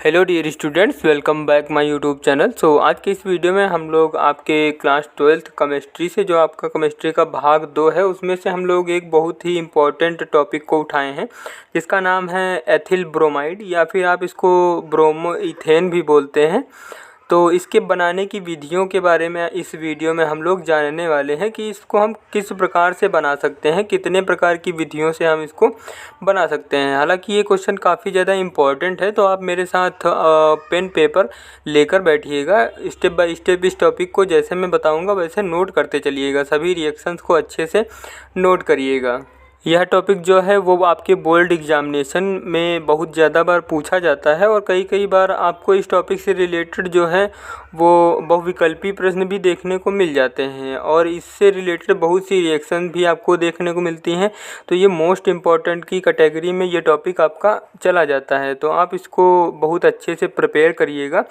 Hello dear students, welcome back my YouTube channel. आज के इस वीडियो में हम लोग आपके क्लास 12th केमिस्ट्री से जो आपका केमिस्ट्री का भाग 2 है उसमें से हम लोग एक बहुत ही इम्पोर्टेंट टॉपिक को उठाए हैं जिसका नाम है एथिल ब्रोमाइड या फिर आप इसको ब्रोमो इथेन भी बोलते हैं। तो इसके बनाने की विधियों के बारे में इस वीडियो में हम लोग जानने वाले हैं कि इसको हम किस प्रकार से बना सकते हैं, कितने प्रकार की विधियों से हम इसको बना सकते हैं। हालांकि ये क्वेश्चन काफ़ी ज़्यादा इम्पॉर्टेंट है, तो आप मेरे साथ पेन पेपर लेकर बैठिएगा। स्टेप बाय स्टेप इस टॉपिक को जैसे मैं बताऊंगा वैसे नोट करते चलिएगा, सभी रिएक्शंस को अच्छे से नोट करिएगा। यह टॉपिक जो है वो आपके बोर्ड एग्जामिनेशन में बहुत ज़्यादा बार पूछा जाता है और कई बार आपको इस टॉपिक से रिलेटेड जो है वो बहुविकल्पी प्रश्न भी देखने को मिल जाते हैं और इससे रिलेटेड बहुत सी रिएक्शन भी आपको देखने को मिलती हैं। तो ये मोस्ट इम्पॉर्टेंट की कैटेगरी में ये टॉपिक आपका चला जाता है, तो आप इसको बहुत अच्छे से प्रिपेयर करिएगा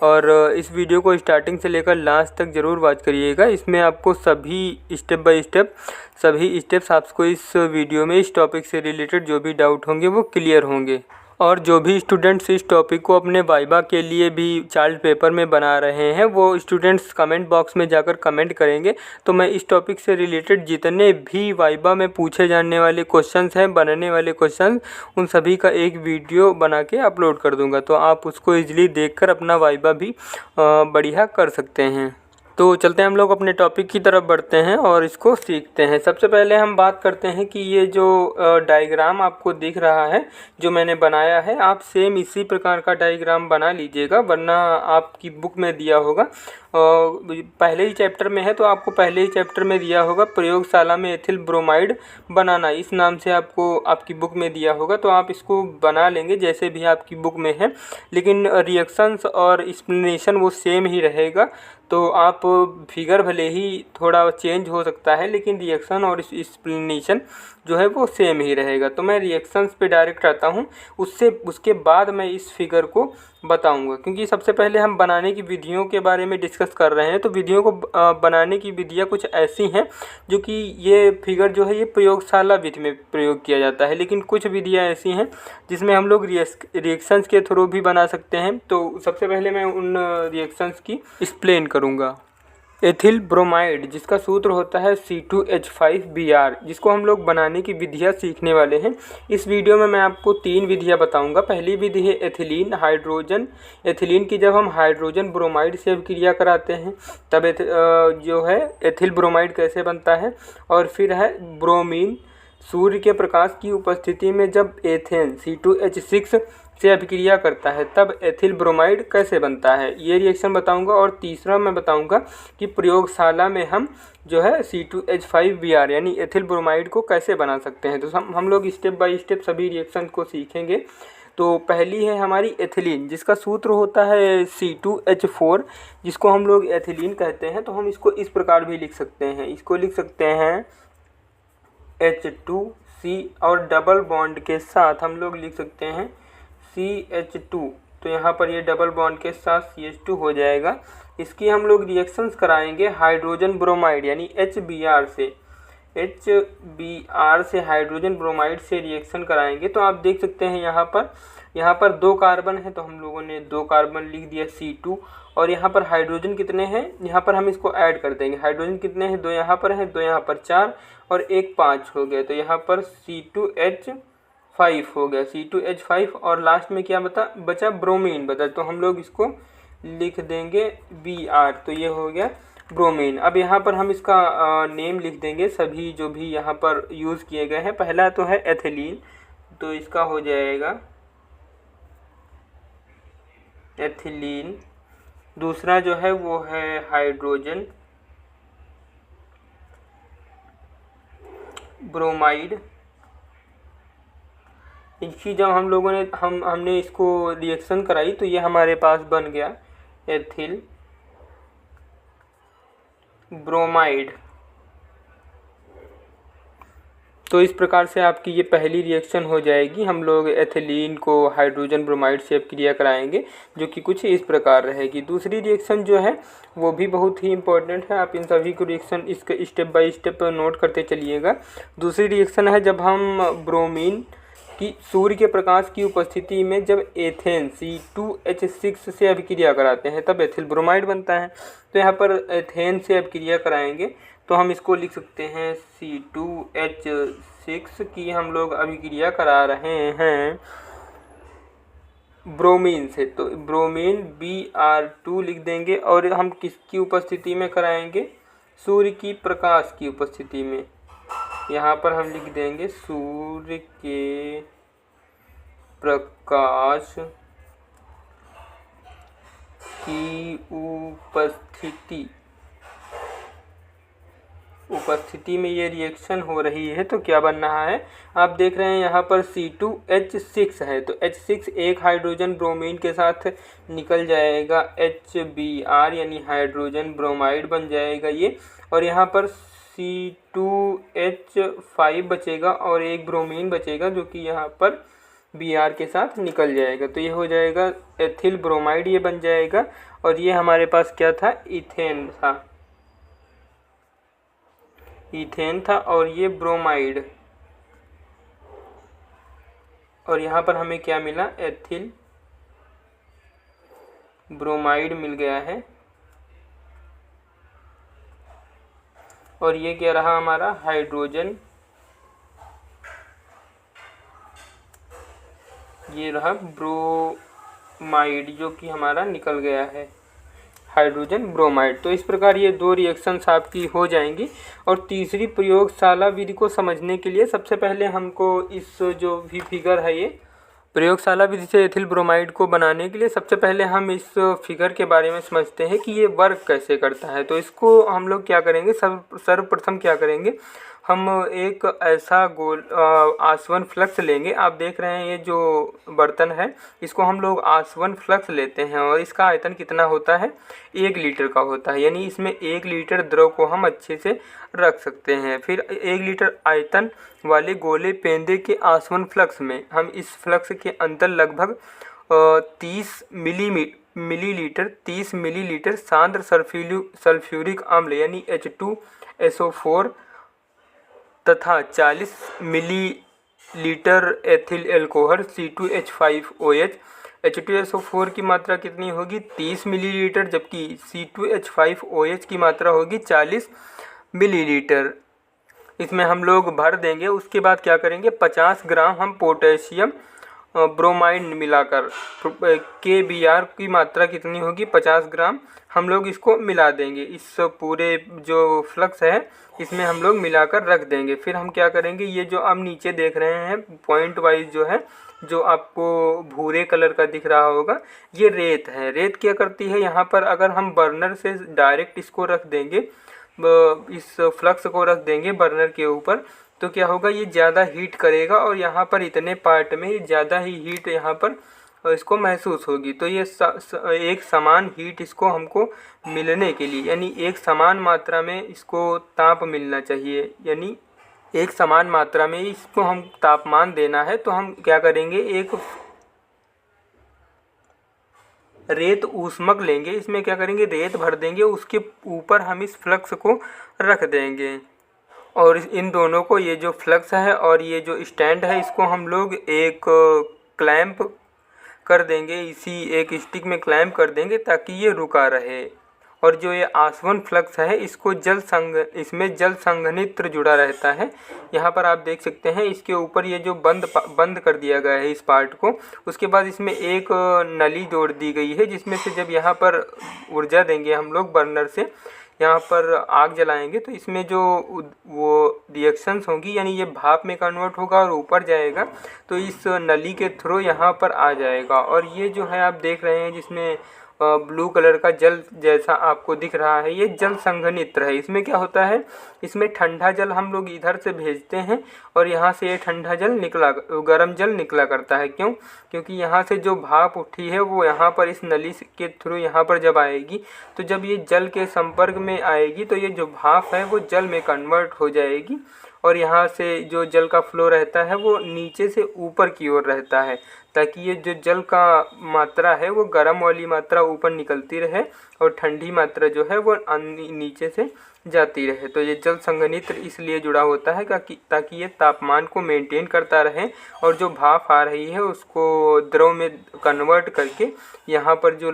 और इस वीडियो को स्टार्टिंग से लेकर लास्ट तक ज़रूर वॉच करिएगा। इसमें आपको सभी स्टेप बाय स्टेप सभी स्टेप्स आपको इस वीडियो में इस टॉपिक से रिलेटेड जो भी डाउट होंगे वो क्लियर होंगे। और जो भी स्टूडेंट्स इस टॉपिक को अपने वाइवा के लिए भी चार्ट पेपर में बना रहे हैं वो स्टूडेंट्स कमेंट बॉक्स में जाकर कमेंट करेंगे, तो मैं इस टॉपिक से रिलेटेड जितने भी वाइवा में पूछे जाने वाले क्वेश्चंस हैं, बनने वाले क्वेश्चंस, उन सभी का एक वीडियो बना के अपलोड कर दूंगा, तो आप उसको ईजिली देखकर अपना वाइवा भी बढ़िया कर सकते हैं। तो चलते हैं हम लोग अपने टॉपिक की तरफ बढ़ते हैं और इसको सीखते हैं। सबसे पहले हम बात करते हैं कि ये जो डायग्राम आपको दिख रहा है जो मैंने बनाया है, आप सेम इसी प्रकार का डायग्राम बना लीजिएगा, वरना आपकी बुक में दिया होगा पहले ही चैप्टर में है तो आपको पहले ही चैप्टर में दिया होगा प्रयोगशाला में एथिल ब्रोमाइड बनाना, इस नाम से आपको आपकी बुक में दिया होगा। तो आप इसको बना लेंगे जैसे भी आपकी बुक में है, लेकिन रिएक्शंस और एक्सप्लेनेशन वो सेम ही रहेगा। तो आप फिगर भले ही थोड़ा चेंज हो सकता है लेकिन रिएक्शन और एक्सप्लेनेशन जो है वो सेम ही रहेगा। तो मैं रिएक्शंस पे डायरेक्ट आता हूँ, उसके बाद मैं इस फिगर को बताऊंगा, क्योंकि सबसे पहले हम बनाने की विधियों के बारे में डिस्कस कर रहे हैं। तो विधियों को बनाने की विधियाँ कुछ ऐसी हैं जो कि ये फिगर जो है ये प्रयोगशाला विधि में प्रयोग किया जाता है, लेकिन कुछ विधियाँ ऐसी हैं जिसमें हम लोग रिएक्शंस के थ्रू भी बना सकते हैं। तो सबसे पहले मैं उन रिएक्शंस की एक्सप्लेन करूँगा। एथिल ब्रोमाइड जिसका सूत्र होता है C2H5Br, जिसको हम लोग बनाने की विधियाँ सीखने वाले हैं। इस वीडियो में मैं आपको 3 विधियाँ बताऊंगा। पहली विधि है एथिलीन हाइड्रोजन। एथिलीन की जब हम हाइड्रोजन ब्रोमाइड से अभिक्रिया कराते हैं तब जो है एथिल ब्रोमाइड कैसे बनता है। और फिर है ब्रोमीन, सूर्य के प्रकाश की उपस्थिति में जब एथेन C2H6 से अभिक्रिया करता है तब एथिल ब्रोमाइड कैसे बनता है, ये रिएक्शन बताऊंगा। और तीसरा मैं बताऊंगा कि प्रयोगशाला में हम जो है C2H5Br यानी एथिल ब्रोमाइड को कैसे बना सकते हैं। तो हम लोग स्टेप बाय स्टेप सभी रिएक्शन को सीखेंगे। तो पहली है हमारी एथिलीन जिसका सूत्र होता है C2H4, जिसको हम लोग एथिलीन कहते हैं। तो हम इसको इस प्रकार भी लिख सकते हैं, इसको लिख सकते हैं H2C और डबल बॉन्ड के साथ हम लोग लिख सकते हैं CH2। तो यहाँ पर ये डबल बॉन्ड के साथ CH2 हो जाएगा। इसकी हम लोग रिएक्शंस कराएंगे हाइड्रोजन ब्रोमाइड यानी HBr से। HBr से हाइड्रोजन ब्रोमाइड से रिएक्शन कराएंगे। तो आप देख सकते हैं यहाँ पर 2 कार्बन है, तो हम लोगों ने 2 कार्बन लिख दिया C2। और यहाँ पर हाइड्रोजन कितने हैं, यहाँ पर हम इसको ऐड कर देंगे। हाइड्रोजन कितने हैं, 2 यहाँ पर हैं, 2 यहाँ पर 4 और 1 5 हो गया। तो यहाँ पर C2H5 हो गया, C2H5। और लास्ट में क्या बचा ब्रोमीन बचा, तो हम लोग इसको लिख देंगे Br। तो ये हो गया ब्रोमीन। अब यहाँ पर हम इसका नेम लिख देंगे सभी जो भी यहाँ पर यूज़ किए गए हैं। पहला तो है एथिलीन, तो इसका हो जाएगा एथिलीन। दूसरा जो है वो है हाइड्रोजन ब्रोमाइड। इसकी जब हम लोगों ने हमने इसको रिएक्शन कराई तो ये हमारे पास बन गया एथिल ब्रोमाइड। तो इस प्रकार से आपकी ये पहली रिएक्शन हो जाएगी। हम लोग एथिलीन को हाइड्रोजन ब्रोमाइड से अभिक्रिया कराएंगे जो कि कुछ इस प्रकार रहेगी। दूसरी रिएक्शन जो है वो भी बहुत ही इंपॉर्टेंट है, आप इन सभी को रिएक्शन इसके स्टेप बाय स्टेप नोट करते चलिएगा। दूसरी रिएक्शन है जब हम ब्रोमीन कि सूर्य के प्रकाश की उपस्थिति में जब एथेन C2H6 से अभिक्रिया कराते हैं तब एथिल ब्रोमाइड बनता है। तो यहाँ पर एथेन से अभिक्रिया कराएंगे तो हम इसको लिख सकते हैं C2H6 की हम लोग अभिक्रिया करा रहे हैं ब्रोमीन से, तो ब्रोमीन Br2 लिख देंगे। और हम किसकी उपस्थिति में कराएंगे? सूर्य की प्रकाश की उपस्थिति में। यहाँ पर हम लिख देंगे सूर्य के प्रकाश की उपस्थिति में ये रिएक्शन हो रही है तो क्या बन रहा है? आप देख रहे हैं यहाँ पर C2H6 है, तो H6 एक हाइड्रोजन ब्रोमीन के साथ निकल जाएगा HBr यानी हाइड्रोजन ब्रोमाइड बन जाएगा ये। और यहाँ पर C2H5 बचेगा और एक ब्रोमीन बचेगा जो कि यहाँ पर Br के साथ निकल जाएगा, तो ये हो जाएगा एथिल ब्रोमाइड ये बन जाएगा। और ये हमारे पास क्या था? इथेन था और ये ब्रोमाइड। और यहाँ पर हमें क्या मिला? एथिल ब्रोमाइड मिल गया है। और ये क्या रहा हमारा? हाइड्रोजन, ये रहा ब्रोमाइड जो कि हमारा निकल गया है, हाइड्रोजन ब्रोमाइड। तो इस प्रकार ये दो रिएक्शंस आपकी हो जाएंगी। और तीसरी प्रयोगशाला विधि को समझने के लिए सबसे पहले हमको इस जो भी फिगर है ये प्रयोगशाला विधि से एथिल ब्रोमाइड को बनाने के लिए सबसे पहले हम इस फिगर के बारे में समझते हैं कि ये वर्क कैसे करता है। तो इसको हम लोग क्या करेंगे? सर्वप्रथम क्या करेंगे? हम एक ऐसा गोल आसवन फ्लक्स लेंगे। आप देख रहे हैं ये जो बर्तन है इसको हम लोग आसवन फ्लक्स लेते हैं और इसका आयतन कितना होता है? 1 लीटर का होता है, यानी इसमें 1 लीटर द्रव को हम अच्छे से रख सकते हैं। फिर 1 लीटर आयतन वाले गोले पेंदे के आसवन फ्लक्स में हम इस फ्लक्स के अंदर लगभग 30 मिलीलीटर सांद्र सल्फ्यूरिक अम्ल यानी H2SO4 तथा 40 millilitre ethyl alcohol C2H5OH। H2SO4 की मात्रा कितनी होगी? 30 मिलीलीटर, जबकि C2H5OH की मात्रा होगी 40 मिलीलीटर। इसमें हम लोग भर देंगे। उसके बाद क्या करेंगे? 50 ग्राम हम पोटेशियम ब्रोमाइड मिलाकर, KBr की मात्रा कितनी होगी? 50 ग्राम हम लोग इसको मिला देंगे। इस पूरे जो फ्लक्स है इसमें हम लोग मिलाकर रख देंगे। फिर हम क्या करेंगे? ये जो आप नीचे देख रहे हैं पॉइंट वाइज जो है, जो आपको भूरे कलर का दिख रहा होगा, ये रेत है। रेत क्या करती है? यहाँ पर अगर हम बर्नर से डायरेक्ट इसको रख देंगे, इस फ्लक्स को रख देंगे बर्नर के ऊपर, तो क्या होगा? ये ज़्यादा हीट करेगा और यहाँ पर इतने पार्ट में ज़्यादा ही हीट यहाँ पर इसको महसूस होगी। तो ये एक समान हीट इसको हमको मिलने के लिए, यानी एक समान मात्रा में इसको ताप मिलना चाहिए, यानी एक समान मात्रा में इसको हम तापमान देना है। तो हम क्या करेंगे? एक रेत ऊष्मक लेंगे, इसमें क्या करेंगे? रेत भर देंगे, उसके ऊपर हम इस फ्लक्स को रख देंगे। और इन दोनों को, ये जो फ्लक्स है और ये जो स्टैंड है, इसको हम लोग एक क्लैंप कर देंगे, इसी एक स्टिक में क्लैंप कर देंगे ताकि ये रुका रहे। और जो ये आसवन फ्लक्स है इसको इसमें जल संघनित्र जुड़ा रहता है। यहाँ पर आप देख सकते हैं इसके ऊपर ये जो बंद कर दिया गया है इस पार्ट को। उसके बाद इसमें एक नली जोड़ दी गई है जिसमें से जब यहाँ पर ऊर्जा देंगे हम लोग बर्नर से, यहाँ पर आग जलाएंगे, तो इसमें जो वो रिएक्शंस होंगी, यानी ये भाप में कन्वर्ट होगा और ऊपर जाएगा, तो इस नली के थ्रू यहाँ पर आ जाएगा। और ये जो है आप देख रहे हैं जिसमें ब्लू कलर का जल जैसा आपको दिख रहा है, ये जल संघनित्र है। इसमें क्या होता है? इसमें ठंडा जल हम लोग इधर से भेजते हैं और यहाँ से ये ठंडा जल गर्म जल निकला करता है। क्यों? क्योंकि यहाँ से जो भाप उठी है वो यहाँ पर इस नली के थ्रू यहाँ पर जब आएगी, तो जब ये जल के संपर्क में आएगी तो ये जो भाप है वो जल में कन्वर्ट हो जाएगी और यहाँ से जो जल का फ्लो रहता है वो नीचे से ऊपर की ओर रहता है, ताकि ये जो जल का मात्रा है वो गर्म वाली मात्रा ऊपर निकलती रहे और ठंडी मात्रा जो है वो नीचे से जाती रहे। तो ये जल संघनित्र इसलिए जुड़ा होता है ताकि ये तापमान को मेंटेन करता रहे और जो भाप आ रही है उसको द्रव में कन्वर्ट करके यहाँ पर जो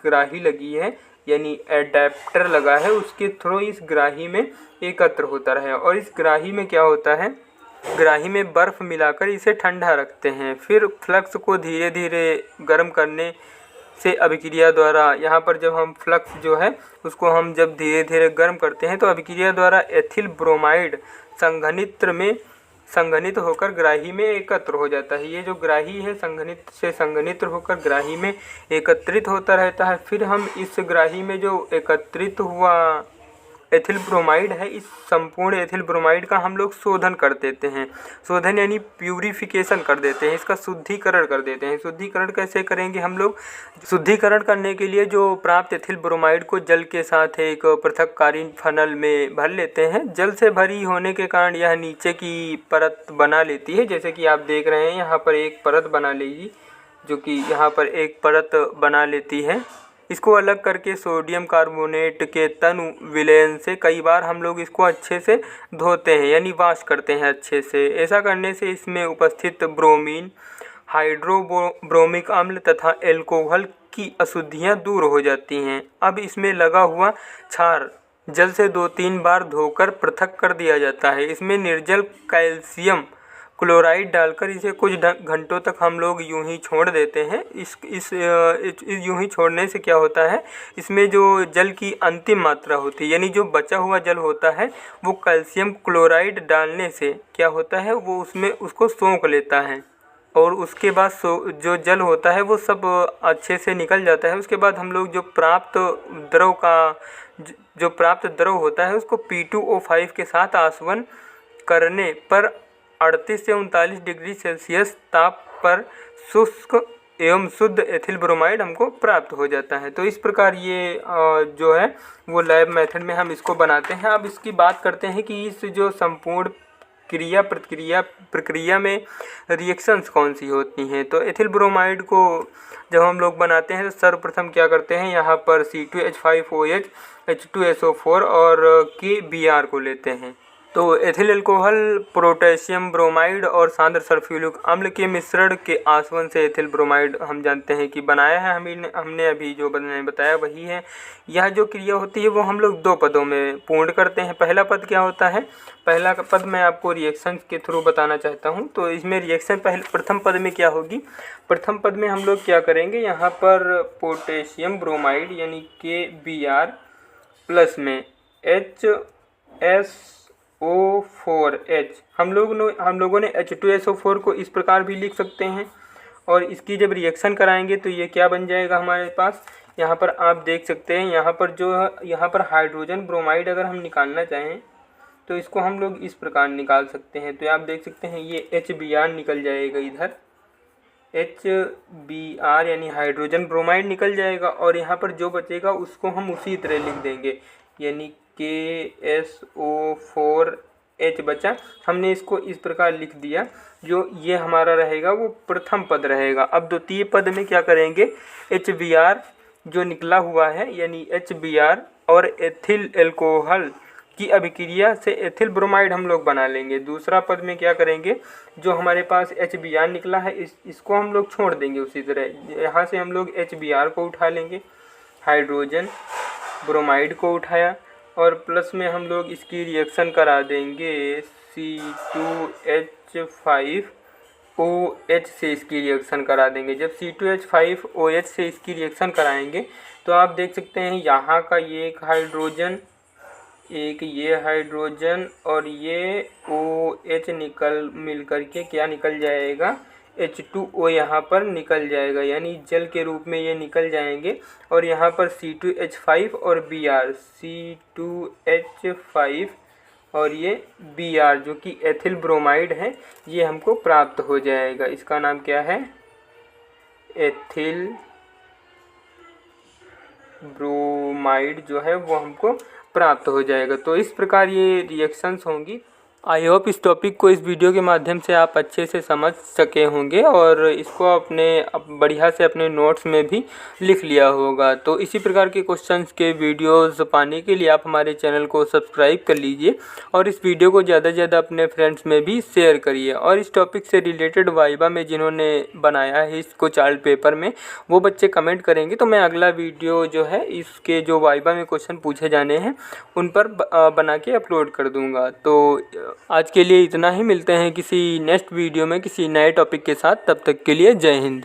ग्राही लगी है यानी एडेप्टर लगा है उसके थ्रू इस ग्राही में एकत्र होता रहे। और इस ग्राही में क्या होता है, ग्राही में बर्फ़ मिलाकर इसे ठंडा रखते हैं। फिर फ्लक्स को धीरे धीरे गर्म करने से अभिक्रिया द्वारा, यहाँ पर जब हम फ्लक्स जो है उसको हम जब धीरे धीरे गर्म करते हैं तो अभिक्रिया द्वारा एथिल ब्रोमाइड संघनित्र में संघनित होकर ग्राही में एकत्र हो जाता है। ये जो ग्राही है संघनित से संघनित्र होकर ग्राही में एकत्रित होता रहता है। फिर हम इस ग्राही में जो एकत्रित हुआ एथिल ब्रोमाइड है, इस संपूर्ण एथिल ब्रोमाइड का हम लोग शोधन कर देते हैं। शोधन यानी प्यूरिफिकेशन कर देते हैं, इसका शुद्धिकरण कर देते हैं। शुद्धिकरण कैसे करेंगे हम लोग? शुद्धिकरण करने के लिए जो प्राप्त एथिल ब्रोमाइड को जल के साथ एक पृथक्कालीन फनल में भर लेते हैं। जल से भरी होने के कारण यह नीचे की परत बना लेती है, जैसे कि आप देख रहे हैं यहाँ पर एक परत बना लेगी, जो कि यहाँ पर एक परत बना लेती है। इसको अलग करके सोडियम कार्बोनेट के तनु विलयन से कई बार हम लोग इसको अच्छे से धोते हैं यानी वॉश करते हैं अच्छे से। ऐसा करने से इसमें उपस्थित ब्रोमीन, हाइड्रोब्रोमिक अम्ल तथा एल्कोहल की अशुद्धियां दूर हो जाती हैं। अब इसमें लगा हुआ क्षार जल से 2-3 बार धोकर पृथक कर दिया जाता है। इसमें निर्जल कैल्शियम क्लोराइड डालकर इसे कुछ घंटों तक हम लोग यूं ही छोड़ देते हैं। यूं ही छोड़ने से क्या होता है, इसमें जो जल की अंतिम मात्रा होती है यानी जो बचा हुआ जल होता है वो कैल्शियम क्लोराइड डालने से क्या होता है, वो उसमें उसको सोख लेता है और उसके बाद जो जल होता है वो सब अच्छे से निकल जाता है। उसके बाद हम लोग जो प्राप्त द्रव होता है उसको P2O5 के साथ आसवन करने पर 38 से 39 डिग्री सेल्सियस ताप पर शुष्क एवं शुद्ध एथिल ब्रोमाइड हमको प्राप्त हो जाता है। तो इस प्रकार ये जो है वो लैब मेथड में हम इसको बनाते हैं। अब इसकी बात करते हैं कि इस जो संपूर्ण प्रक्रिया में रिएक्शंस कौन सी होती हैं। तो एथिल ब्रोमाइड को जब हम लोग बनाते हैं तो सर्वप्रथम क्या करते हैं, यहाँ पर C2H5OH, H2SO4 और KBr को लेते हैं। तो एथिल अल्कोहल, पोटेशियम ब्रोमाइड और सांद्र सल्फ्यूरिक अम्ल के मिश्रण के आसवन से एथिल ब्रोमाइड हम जानते हैं कि बनाया है। हमने अभी जो बताया वही है। यह जो क्रिया होती है वो हम लोग 2 पदों में पूर्ण करते हैं। पहला पद क्या होता है, पहला पद मैं आपको रिएक्शन के थ्रू बताना चाहता हूँ। तो इसमें रिएक्शन प्रथम पद में क्या होगी, प्रथम पद में हम लोग क्या करेंगे, यहाँ पर पोटेशियम ब्रोमाइड यानी KBr प्लस में HSO4H, हम लोगों ने H2SO4 को इस प्रकार भी लिख सकते हैं। और इसकी जब रिएक्शन कराएंगे तो ये क्या बन जाएगा हमारे पास, यहाँ पर आप देख सकते हैं, यहाँ पर हाइड्रोजन ब्रोमाइड अगर हम निकालना चाहें तो इसको हम लोग इस प्रकार निकाल सकते हैं। तो आप देख सकते हैं ये HBr निकल जाएगा, इधर HBr यानी हाइड्रोजन ब्रोमाइड निकल जाएगा और यहाँ पर जो बचेगा उसको हम उसी तरह लिख देंगे यानी KSO4H बचा। हमने इसको इस प्रकार लिख दिया, जो ये हमारा रहेगा वो प्रथम पद रहेगा। अब द्वितीय पद में क्या करेंगे, HBr जो निकला हुआ है यानी HBr और एथिल अल्कोहल की अभिक्रिया से एथिल ब्रोमाइड हम लोग बना लेंगे। दूसरा पद में क्या करेंगे, जो हमारे पास HBr निकला है इसको हम लोग छोड़ देंगे उसी तरह। यहाँ से हम लोग HBr को उठा लेंगे, हाइड्रोजन ब्रोमाइड को उठाया और प्लस में हम लोग इसकी रिएक्शन करा देंगे C2H5OH से इसकी रिएक्शन करा देंगे। जब C2H5OH से इसकी रिएक्शन कराएंगे तो आप देख सकते हैं यहाँ का ये एक ये हाइड्रोजन और ये OH मिल करके क्या निकल जाएगा, H2O यहाँ पर निकल जाएगा यानी जल के रूप में ये निकल जाएंगे। और यहाँ पर C2H5 और Br, C2H5 और ये Br जो कि एथिल ब्रोमाइड है, ये हमको प्राप्त हो जाएगा। इसका नाम क्या है, एथिल ब्रोमाइड जो है वो हमको प्राप्त हो जाएगा। तो इस प्रकार ये रिएक्शंस होंगी। आई होप इस टॉपिक को इस वीडियो के माध्यम से आप अच्छे से समझ सके होंगे और इसको बढ़िया से अपने नोट्स में भी लिख लिया होगा। तो इसी प्रकार के क्वेश्चंस के वीडियोस पाने के लिए आप हमारे चैनल को सब्सक्राइब कर लीजिए और इस वीडियो को ज़्यादा से ज़्यादा अपने फ्रेंड्स में भी शेयर करिए। और इस टॉपिक से रिलेटेड वाइवा में जिन्होंने बनाया है इसको चार्ट पेपर में, वो बच्चे कमेंट करेंगे तो मैं अगला वीडियो जो है इसके जो वाइवा में क्वेश्चन पूछे जाने हैं उन पर बना के अपलोड कर दूँगा। तो आज के लिए इतना ही, मिलते हैं किसी नेक्स्ट वीडियो में किसी नए टॉपिक के साथ। तब तक के लिए जय हिंद।